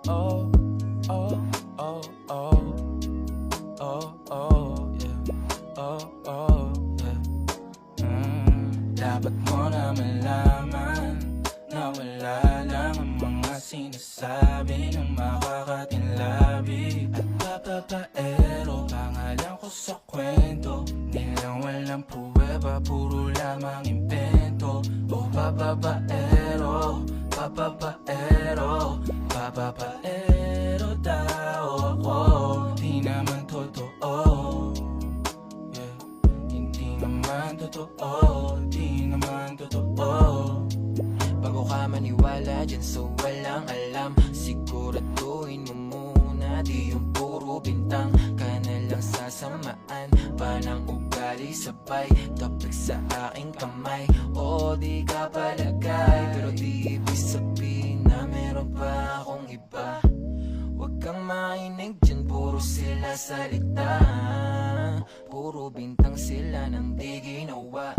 oh, oh, oh, oh, oh, oh, yeah, oh, oh, yeah. Dapat mo na malaman na wala lang ang mga sinasabi ng makakatinlabi at papapaero. Pangalan ko sa kwento, nilang walang pruweba, puro lamang impento. O papapaero, papapaero, papapaero daw ako. Di naman totoo, yeah. Hindi naman totoo, di naman totoo. Bago ka maniwala dyan sa walang alam, siguraduhin mo muna di yung puro bintang ka na lang sasamaan pa ng ugali sabay tapik sa aking kamay. O di ka palagay, pero di ibig sabihin na meron pa akong iba. Huwag kang mainig dyan, puro sila salita, puro bintang sila nang di ginawa.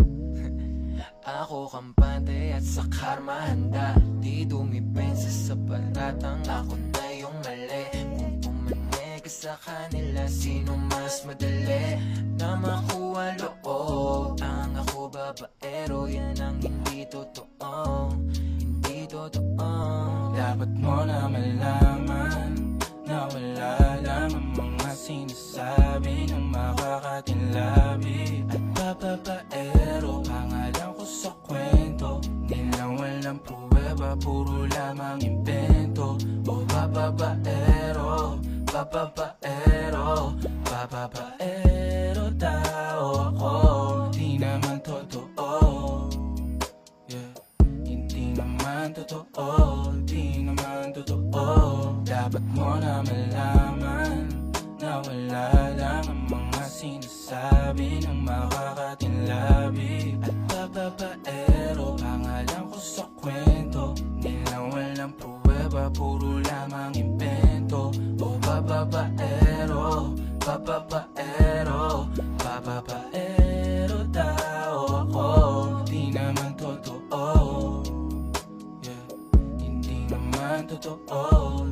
Ako kampante at sa karma handa, di dumipensa sa baratang ako na yung mali. Kung pumanig ka sa kanila, sino mas madali na makuha loob? Ang ako babaero, yan ang hindi totoo, hindi totoo. Dapat mo na malaman na wala lang ang mga sinasabi ng makakatinlabi at papapaero. Pangalan ko sa kwento, nilang walang pruweba, puro lamang impento. O papapaero, papapaero, papapaero daw ako. Di naman totoo, yeah. Hindi naman totoo, di naman totoo. Dapat mo na malaman na wala lang ang mga sinasabi ng makakatinlabi at papapaero. Pangalan ko sa kwento, nilang walang pruweba, puro lamang impento. O papapaero, papapaero, papapaero daw ako. Di naman totoo, yeah. Hindi naman totoo,